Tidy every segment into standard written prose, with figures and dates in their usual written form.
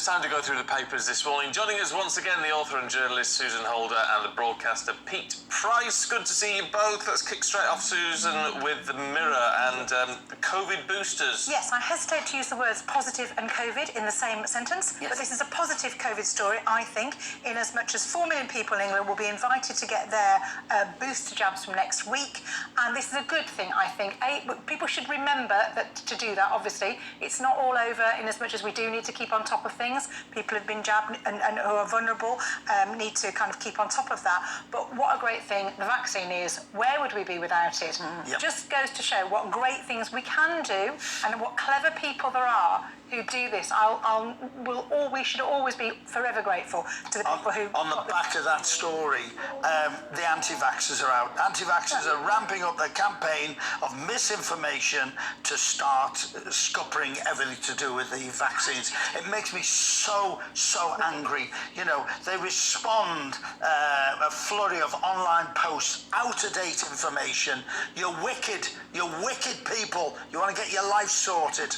it's time to go through the papers this morning. Joining us once again, the author and journalist Susan Holder and the broadcaster Pete Price. Good to see you both. Let's kick straight off, Susan, with the Mirror and the COVID boosters. Yes, I hesitate to use the words positive and COVID in the same sentence, but this is a positive COVID story, I think, in as much as 4 million people in England will be invited to get their booster jabs from next week. And this is a good thing, I think. People should remember that to do that, obviously. It's not all over in as much as we do need to keep on top of things. People have been jabbed and who are vulnerable need to kind of keep on top of that. But what a great thing the vaccine is. Where would we be without it? Yep. Just goes to show what great things we can do and what clever people there are who do this. We should always be forever grateful to the people who... On the back of that story, the anti-vaxxers are out. Anti-vaxxers are ramping up their campaign of misinformation to start scuppering everything to do with the vaccines. It makes me so angry. You know, they respond a flurry of online posts, out-of-date information. You're wicked people. You want to get your life sorted.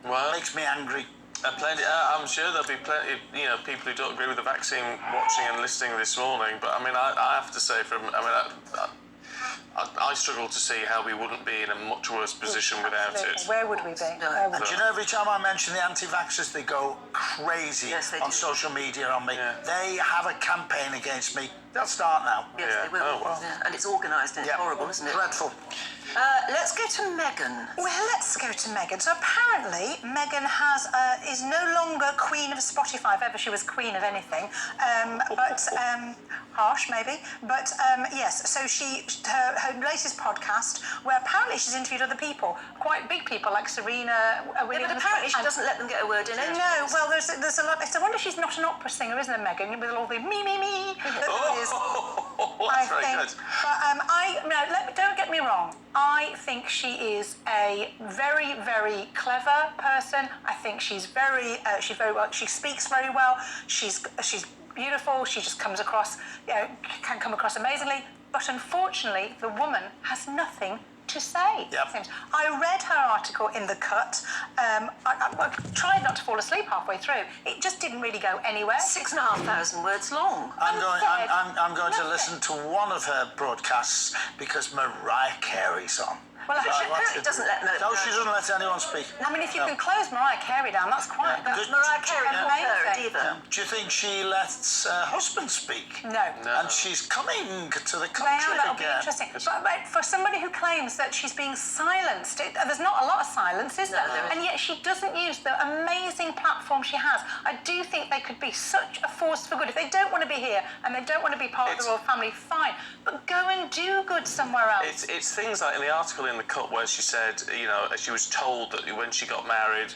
Well, Makes me angry. I'm sure there'll be plenty of people who don't agree with the vaccine watching and listening this morning. But I mean, I have to say, I struggle to see how we wouldn't be in a much worse position without it. Where would we be? And do you know, every time I mention the anti-vaxxers, they go crazy on social media on me. Yeah. They have a campaign against me. They'll start now. Yes, they will. Oh, well. Yeah. And it's organised and it's horrible, isn't it? Dreadful. Let's go to Meghan. Well, let's go to Meghan. So apparently, Meghan is no longer queen of Spotify, if ever she was queen of anything. Harsh, maybe. But yes, so her latest podcast, where apparently she's interviewed other people, quite big people like Serena Williams. But apparently she doesn't let them get a word in. No, well, there's a lot. It's a wonder she's not an opera singer, isn't it, Meghan? With all the me. That's very good. But don't get me wrong. I think she is a very, very clever person. I think she's very well. She speaks very well. She's beautiful. She just comes across, can come across amazingly. But unfortunately, the woman has nothing to say. Yep. I read her article in The Cut. I tried not to fall asleep halfway through. It just didn't really go anywhere. 6,500 words long. I'm going to listen to one of her broadcasts because Mariah Carey's on. Well, She doesn't let them. No, she doesn't let anyone speak. I mean, if you can close Mariah Carey down, that's quite... Mariah Carey not her either. Do you think she lets her husband speak? No. And she's coming to the country That'll be again. interesting. But for somebody who claims that she's being silenced, there's not a lot of silence, is there? No. And yet she doesn't use the amazing platform she has. I do think they could be such a force for good. If they don't want to be here and they don't want to be part of the royal family, fine. But go and do good somewhere else. It's things like in the article in The Cut where she said, she was told that when she got married,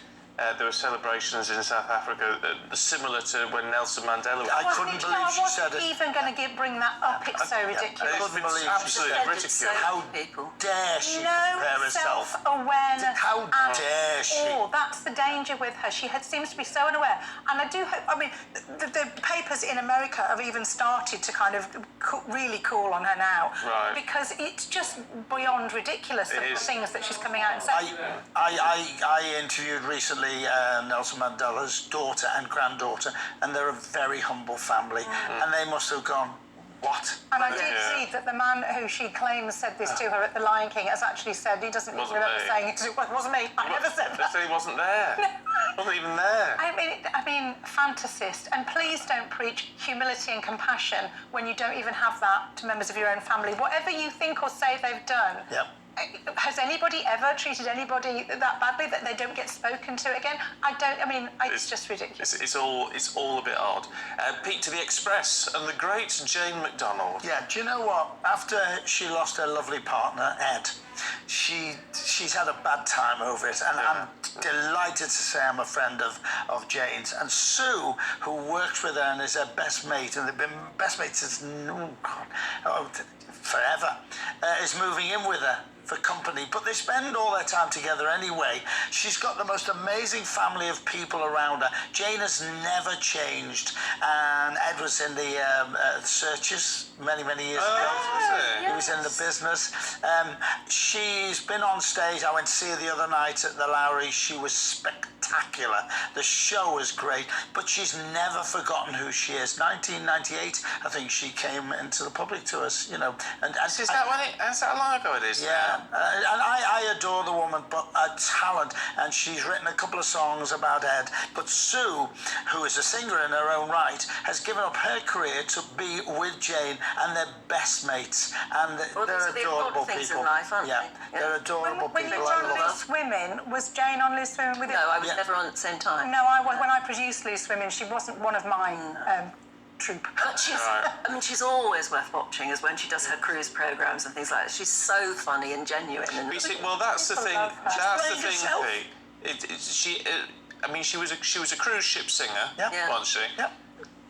there were celebrations in South Africa similar to when Nelson Mandela was. I couldn't believe she said it. I wasn't even going to bring that up. It's so ridiculous. I couldn't believe she said Absolutely it. ridiculous. How dare she compare herself? Self-awareness. How dare she? That's the danger with her. She seems to be so unaware. And I do hope, the papers in America have even started to kind of really call on her now. Right. Because it's just beyond ridiculous, the things that she's coming out and saying. I interviewed recently Nelson Mandela's daughter and granddaughter, and they're a very humble family, and they must have gone, what? And I did read that the man who she claims said this to her at the Lion King has actually said he doesn't remember saying it. It wasn't me. I never said that. He wasn't there. Wasn't even there. I mean, fantasist. And please don't preach humility and compassion when you don't even have that to members of your own family. Whatever you think or say they've done. Yep. Has anybody ever treated anybody that badly that they don't get spoken to again? It's just ridiculous. It's all a bit odd. Pete, to the Express and the great Jane McDonald. Yeah, do you know what? After she lost her lovely partner, Ed, she's had a bad time over it, and I'm delighted to say I'm a friend of Jane's. And Sue, who works with her and is her best mate, and they've been best mates since forever, is moving in with her for company, but they spend all their time together anyway. She's got the most amazing family of people around her. Jane has never changed, and Ed was in the Searchers many years ago. He was in the business. She's been on stage. I went to see her the other night at the Lowry. She was spectacular. spectacular. The show is great, but she's never forgotten who she is. 1998, I think she came into the public to us, you know. And Is that how long ago it is? yeah, and I adore the woman, but a talent, and she's written a couple of songs about Ed. But Sue, who is a singer in her own right, has given up her career to be with Jane, and they're best mates, and they're adorable things people. in life, aren't yeah, they? they're adorable When you people. were I on love Loose Women, was Jane on Loose Women with you? No, I was Yeah. never on at the same time. No, when I produced Loose Women, she wasn't one of my troupe. But she's always worth watching, is when she does her cruise programs and things like that. She's so funny and genuine. And You see, well, that's the People thing. love her. That's the Playing thing, herself. Pete. I mean, she was a cruise ship singer, Yeah. wasn't she? Yeah.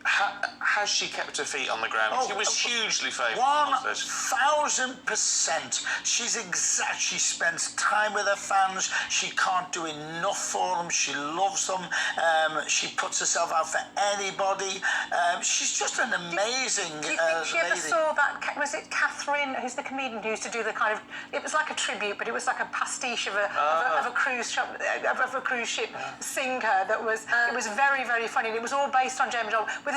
Has she kept her feet on the ground? Oh, She was hugely famous. wasn't she? 1000%. She spends time with her fans. She can't do enough for them. She loves them. She puts herself out for anybody. She's just an amazing Do you think she ever lady. saw that? Was it Catherine, who's the comedian who used to do the kind of? It was like a tribute, but it was like a pastiche of a cruise ship singer. That was it was very, very funny. And it was all based on James Joel. But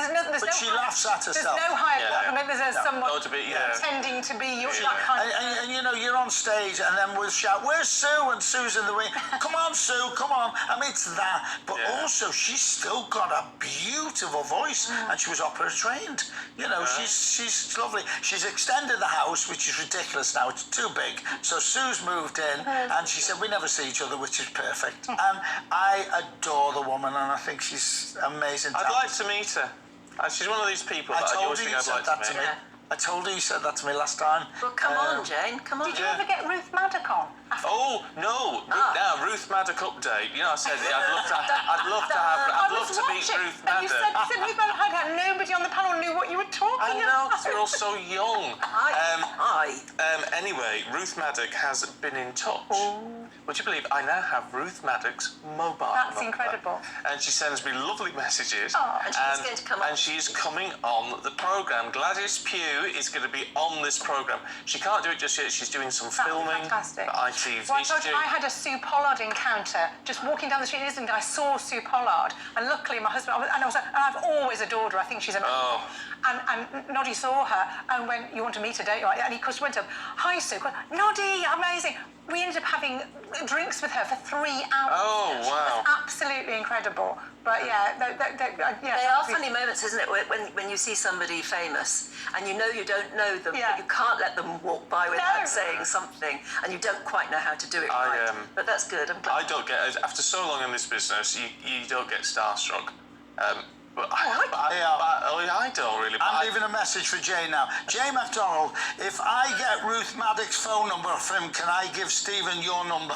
she laughs at herself. There's no higher. Yeah. I mean, there's someone Oh, to be, yeah. pretending to be that kind of. And you know, you're on stage, and then we'll shout, "Where's Sue?" And Sue's in the wing. Come on, Sue, come on. I mean, it's that. But Yeah. also, she's still got a beautiful voice, and she was opera trained. You know, she's lovely. She's extended the house, which is ridiculous now. It's too big. So Sue's moved in, and she said, "We never see each other," which is perfect. And I adore the woman, and I think she's amazing. I'd like to meet her. She's one of these people I that I told always her think you I'd said like that to to meet. me. I told her you said that to me last time. Well, come on, Jane, come on. Did you ever get Ruth Maddock on? Oh no! Now Ruth Maddock update. You know, I said I'd love to meet Ruth And you Maddock. said Ruth Maddock had nobody on the panel knew what you were talking I know, about. because we're all so young. Hi. Anyway, Ruth Maddock has been in touch. Would you believe I now have Ruth Maddock's mobile That's number? incredible. And she sends me lovely messages. And she's going to come on. And she's coming on the programme. Gladys Pugh is going to be on this programme. She can't do it just yet. She's doing some That would be filming fantastic. for ITV. Well, I told you, I had a Sue Pollard encounter just walking down the street in Islington. I saw Sue Pollard, and luckily my husband, and I've always adored her. I think she's amazing. Oh. And Noddy saw her and went, "You want to meet her, don't you?" And he went up, "Hi, Sue." Noddy, amazing. We ended up having drinks with her for 3 hours. Oh, She wow. was absolutely incredible. But yeah, They are funny moments, isn't it, when you see somebody famous and you know you don't know them, Yeah. but you can't let them walk by without No. saying something, and you don't quite know how to do it right. But that's good. I'm glad. I don't get, after so long in this business, you don't get starstruck. But I don't really. But I'm leaving a message for Jane now. Jane MacDonald, if I get Ruth Maddock's phone number from him, can I give Stephen your number?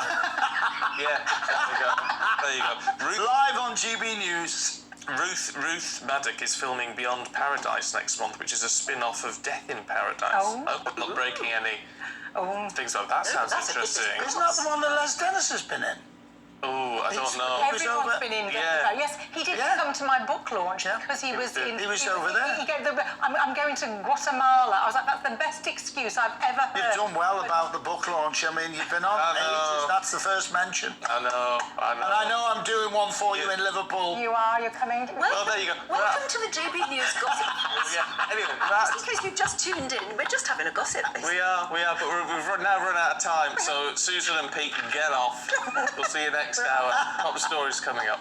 Yeah, there you go. Live on GB News. Ruth Maddock is filming Beyond Paradise next month, which is a spin-off of Death in Paradise. Oh. I hope I'm not breaking any things like that. Sounds that's a good interesting. Isn't that the one that Les Dennis has been in? Oh, I don't know. was Everyone's over- been in Yeah. Yes, he did Yeah. come to my book launch Yeah. because he was in. He was over there. He gave I'm going to Guatemala. I was like, that's the best excuse I've ever heard. You've done well about the book launch. I mean, you've been on I know. ages. That's the first mention. I know. And I know I'm doing one for you in Liverpool. You're coming. Well, there you go. Welcome to the GBNEWS gossip. Yeah. Anyway, Just in case you've just tuned in, we're just having a gossip. we are, but we've now run out of time. So Susan and Pete, get off. We'll see you next hour. Top stories coming up.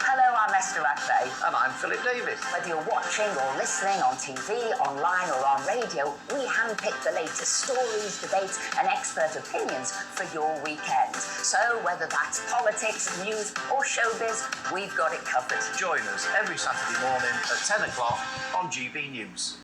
Hello, I'm Esther Rattray. And I'm Philip Davis. Whether you're watching or listening on TV, online or on radio, we handpick the latest stories, debates and expert opinions for your weekend. So whether that's politics, news or showbiz, we've got it covered. Join us every Saturday morning at 10 o'clock on GB News.